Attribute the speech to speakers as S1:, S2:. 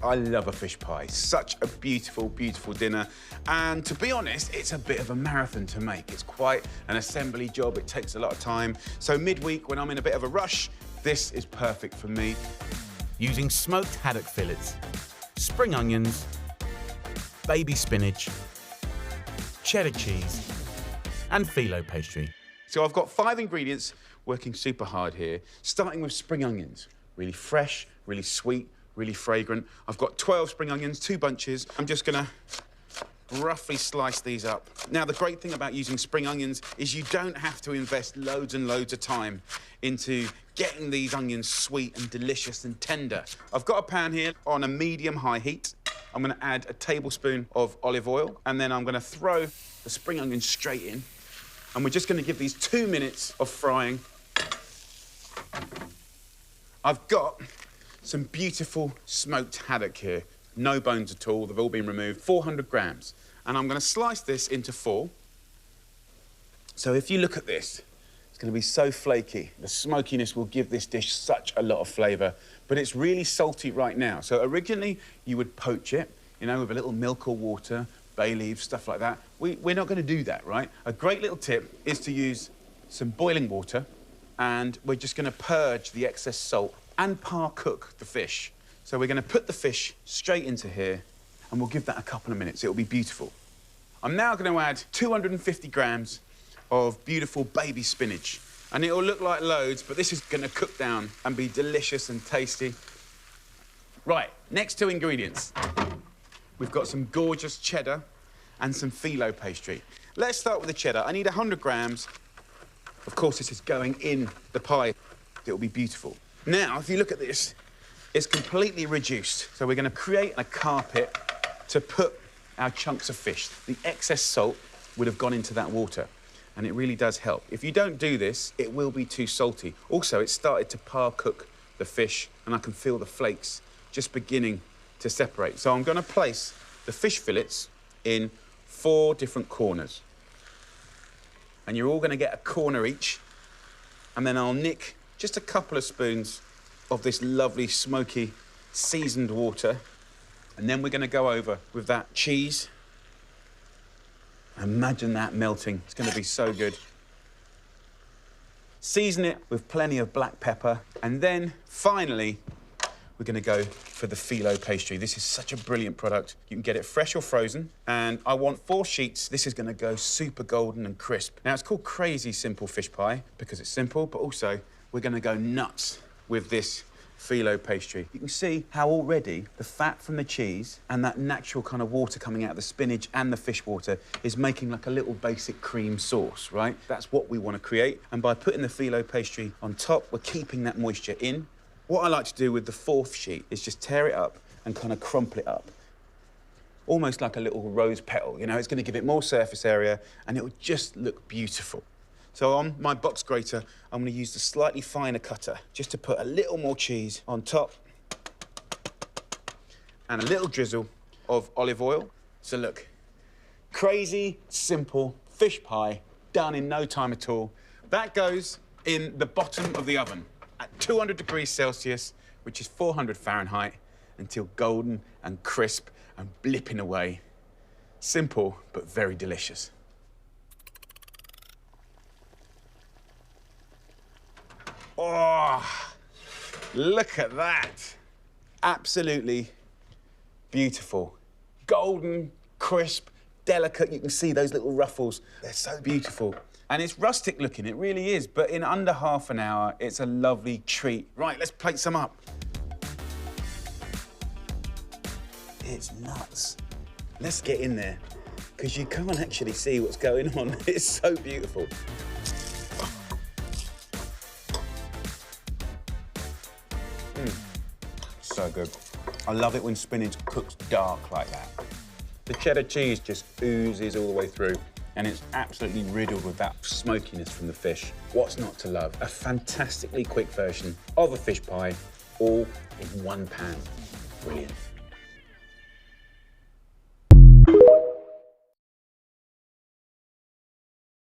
S1: I love a fish pie. Such a beautiful, beautiful dinner. And to be honest, it's a bit of a marathon to make. It's quite an assembly job. It takes a lot of time. So midweek, when I'm in a bit of a rush, this is perfect for me.
S2: Using smoked haddock fillets, spring onions, baby spinach, cheddar cheese, and phyllo pastry.
S1: So I've got 5 ingredients working super hard here, starting with spring onions. Really fresh, really sweet, really fragrant. I've got 12 spring onions, 2 bunches. I'm just gonna roughly slice these up. Now, the great thing about using spring onions is you don't have to invest loads and loads of time into getting these onions sweet and delicious and tender. I've got a pan here on a medium-high heat. I'm gonna add a tablespoon of olive oil, and then I'm gonna throw the spring onions straight in, and we're just gonna give these 2 minutes of frying. I've got some beautiful smoked haddock here. No bones at all, they've all been removed. 400 grams. And I'm gonna slice this into 4. So if you look at this, it's gonna be so flaky. The smokiness will give this dish such a lot of flavor, but it's really salty right now. So originally, you would poach it, you know, with a little milk or water, bay leaves, stuff like that. We're not gonna do that, right? A great little tip is to use some boiling water, and we're just gonna purge the excess salt and par-cook the fish. So we're gonna put the fish straight into here, and we'll give that a couple of minutes. It'll be beautiful. I'm now gonna add 250 grams of beautiful baby spinach. And it'll look like loads, but this is gonna cook down and be delicious and tasty. Right, next 2 ingredients. We've got some gorgeous cheddar and some phyllo pastry. Let's start with the cheddar. I need 100 grams. Of course, this is going in the pie. It'll be beautiful. Now, if you look at this, it's completely reduced. So we're gonna create a carpet to put our chunks of fish. The excess salt would have gone into that water, and it really does help. If you don't do this, it will be too salty. Also, it started to par-cook the fish, and I can feel the flakes just beginning to separate. So I'm gonna place the fish fillets in 4 different corners. And you're all gonna get a corner each, and then I'll nick just a couple of spoons of this lovely, smoky, seasoned water. And then we're gonna go over with that cheese. Imagine that melting. It's gonna be so good. Season it with plenty of black pepper. And then, finally, we're gonna go for the phyllo pastry. This is such a brilliant product. You can get it fresh or frozen. And I want 4 sheets. This is gonna go super golden and crisp. Now, it's called Crazy Simple Fish Pie because it's simple, but also we're gonna go nuts with this phyllo pastry. You can see how already the fat from the cheese and that natural kind of water coming out of the spinach and the fish water is making like a little basic cream sauce, right? That's what we want to create. And by putting the phyllo pastry on top, we're keeping that moisture in. What I like to do with the 4th sheet is just tear it up and kind of crumple it up. Almost like a little rose petal, you know? It's going to give it more surface area and it will just look beautiful. So on my box grater, I'm going to use the slightly finer cutter just to put a little more cheese on top and a little drizzle of olive oil. So look, crazy, simple fish pie done in no time at all. That goes in the bottom of the oven at 200 degrees Celsius, which is 400 Fahrenheit, until golden and crisp and blipping away. Simple, but very delicious. Oh, look at that. Absolutely beautiful. Golden, crisp, delicate. You can see those little ruffles. They're so beautiful. And it's rustic looking, it really is. But in under half an hour, it's a lovely treat. Right, let's plate some up. It's nuts. Let's get in there, because you can't actually see what's going on. It's so beautiful. So good. I love it when spinach cooks dark like that. The cheddar cheese just oozes all the way through, and it's absolutely riddled with that smokiness from the fish. What's not to love? A fantastically quick version of a fish pie, all in one pan. Brilliant.